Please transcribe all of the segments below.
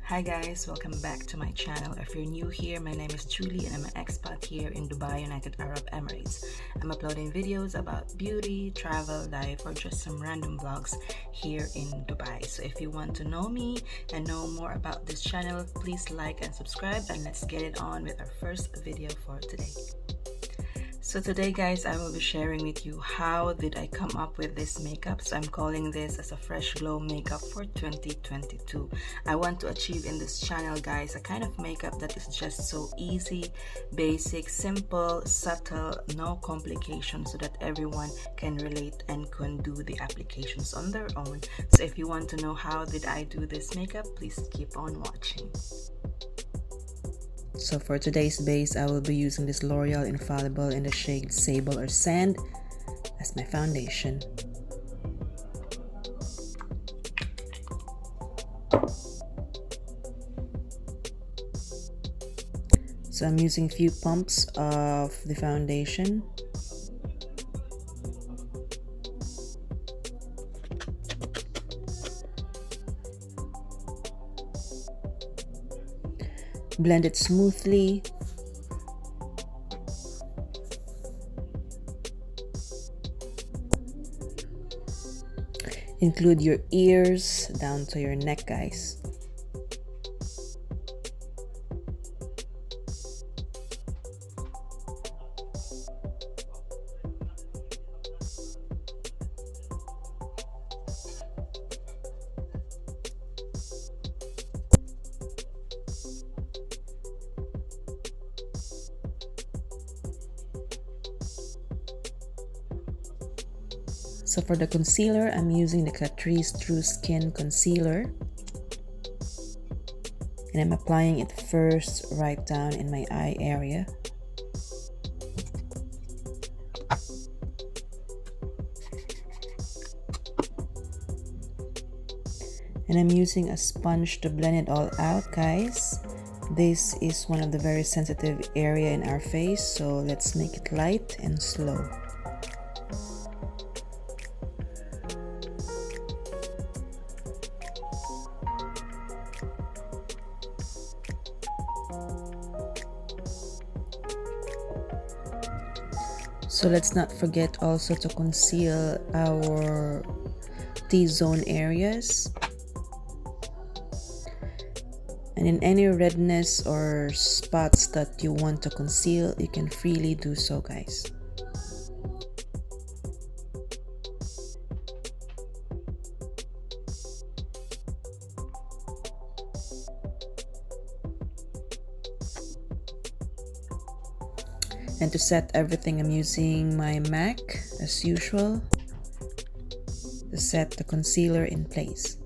Hi guys, welcome back to my channel. If you're new here, my name is Julie and I'm an expat here in Dubai, United Arab Emirates. I'm uploading videos about beauty, travel, life, or just some random vlogs here in Dubai. So if you want to know me and know more about this channel, please like and subscribe, and let's get it on with our first video for today. So today guys, I will be sharing with you how did I come up with this makeup. So I'm calling this as a fresh glow makeup for 2022. I want to achieve in this channel guys a kind of makeup that is just so easy, basic, simple, subtle, no complications, so that everyone can relate and can do the applications on their own. So if you want to know how did I do this makeup, please keep on watching. So for today's base, I will be using this L'Oreal Infallible in the shade Sable or Sand as my foundation. So I'm using few pumps of the foundation. Blend it smoothly. Include your ears down to your neck, guys. So for the concealer, I'm using the Catrice True Skin Concealer. And I'm applying it first right down in my eye area. And I'm using a sponge to blend it all out, guys. This is one of the very sensitive area in our face, so let's make it light and slow. So let's not forget also to conceal our T-zone areas. And in any redness or spots that you want to conceal, you can freely do so, guys. And to set everything, I'm using my MAC as usual to set the concealer in place.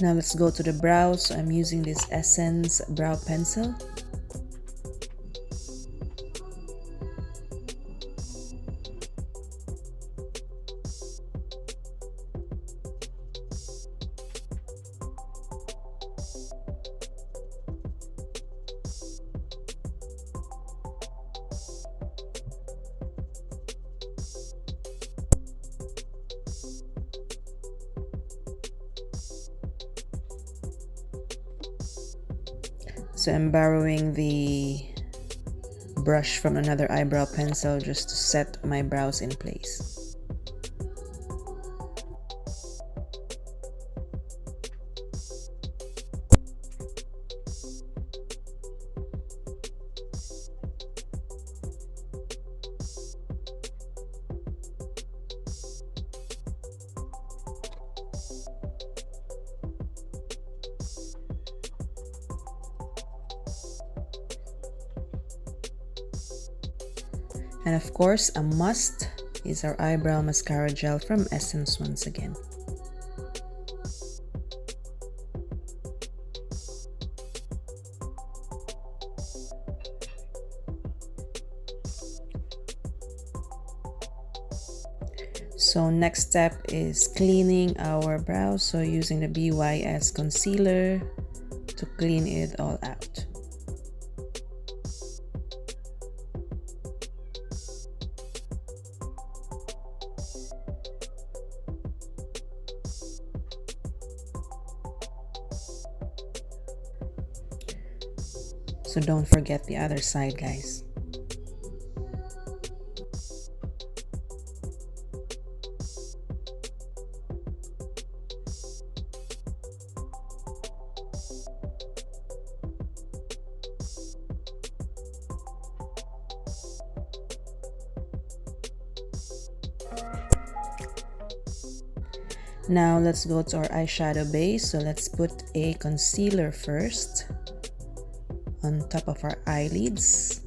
Now let's go to the brows. So I'm using this Essence brow pencil. So I'm borrowing the brush from another eyebrow pencil just to set my brows in place. And of course, a must is our eyebrow mascara gel from Essence once again. So next step is cleaning our brows. So using the BYS concealer to clean it all out. So don't forget the other side, guys. Now let's go to our eyeshadow base. So let's put a concealer first on top of our eyelids.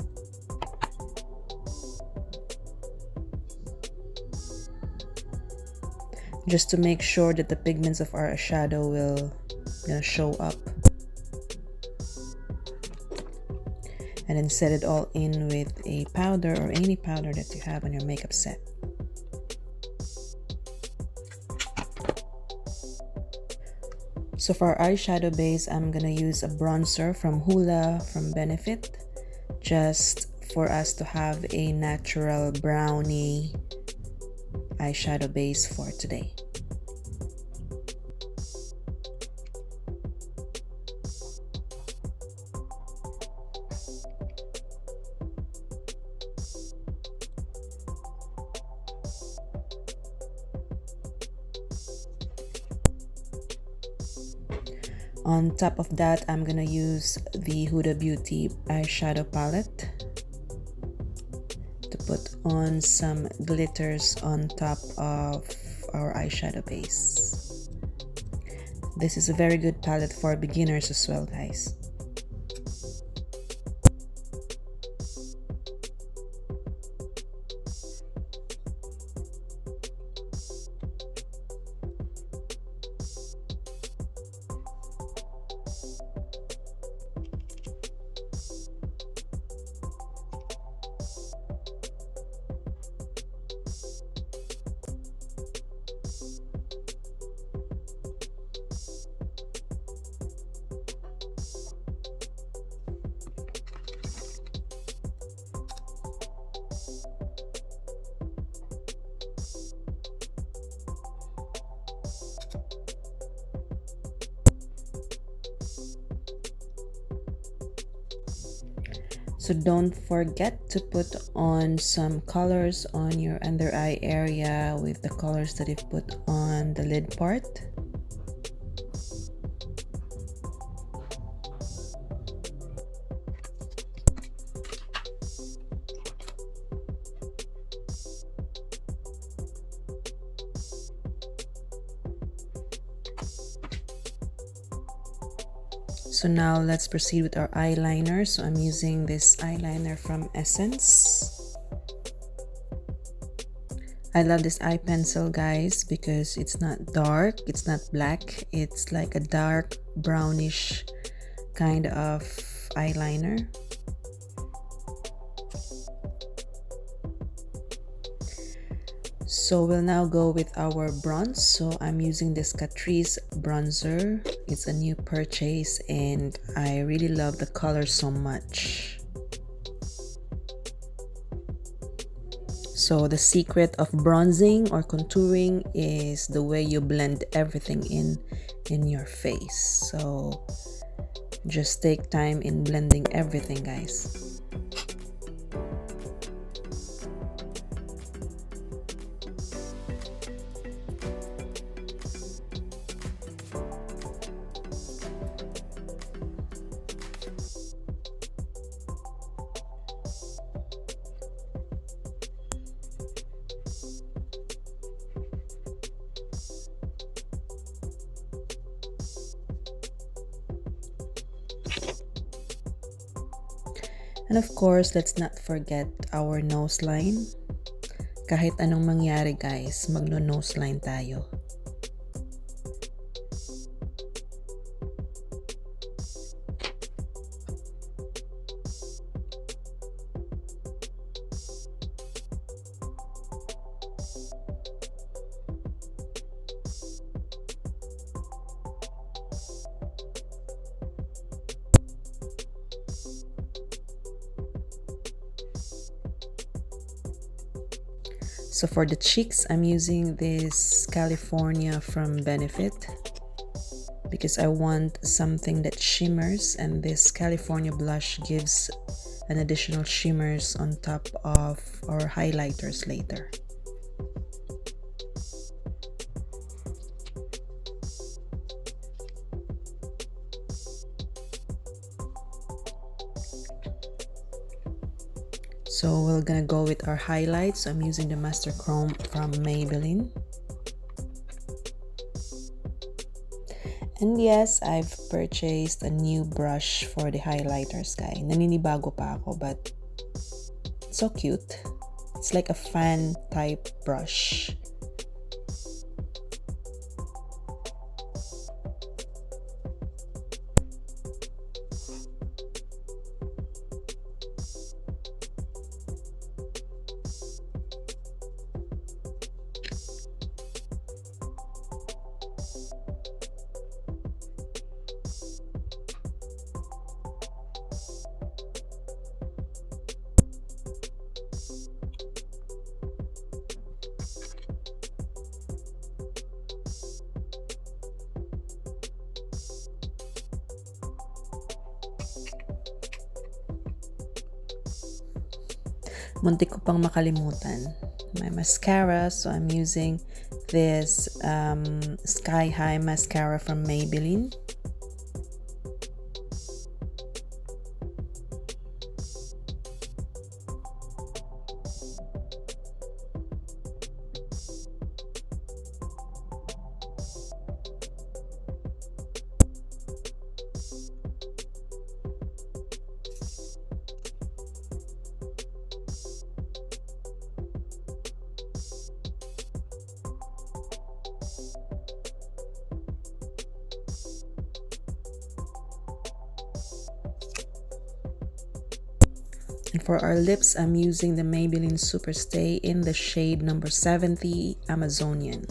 Just to make sure that the pigments of our eyeshadow will show up. And then set it all in with a powder or any powder that you have on your makeup set. So for our eyeshadow base, I'm gonna use a bronzer from Hoola from Benefit, just for us to have a natural brownie eyeshadow base for today. On top of that, I'm gonna use the Huda Beauty eyeshadow palette to put on some glitters on top of our eyeshadow base. This is a very good palette for beginners as well, guys. So don't forget to put on some colors on your under eye area with the colors that you've put on the lid part. So now let's proceed with our eyeliner. So I'm using this eyeliner from Essence. I love this eye pencil, guys, because it's not dark, it's not black, it's like a dark brownish kind of eyeliner. So we'll now go with our bronze. So I'm using this Catrice bronzer. It's a new purchase and I really love the color so much. So the secret of bronzing or contouring is the way you blend everything in your face. So just take time in blending everything, guys. And of course, let's not forget our nose line. Kahit anong mangyari, guys, magno-nose line tayo. So for the cheeks, I'm using this California from Benefit because I want something that shimmers, and this California blush gives an additional shimmers on top of our highlighters later. So we're gonna go with our highlights. So I'm using the Master Chrome from Maybelline. And yes, I've purchased a new brush for the highlighters, guys. Naninibago pa ako, but so cute. It's like a fan type brush. Muntik ko pang makalimutan. My mascara, so I'm using this Sky High mascara from Maybelline. And for our lips, I'm using the Maybelline Superstay in the shade number 70, Amazonian.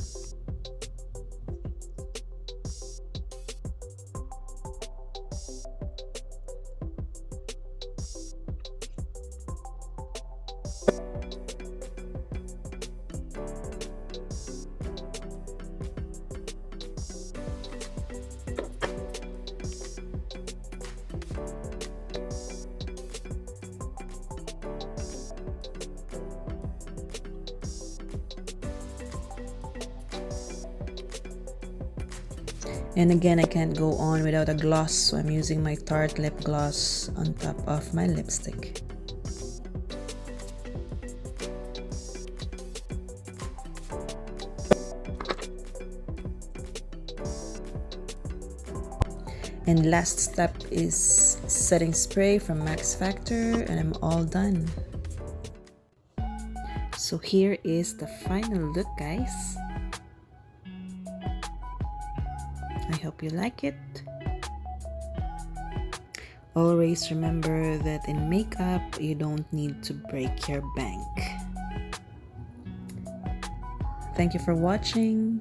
And again, I can't go on without a gloss, so I'm using my Tarte lip gloss on top of my lipstick. And last step is setting spray from Max Factor, and I'm all done. So here is the final look, guys. I hope you like it. Always remember that in makeup, you don't need to break your bank. Thank you for watching.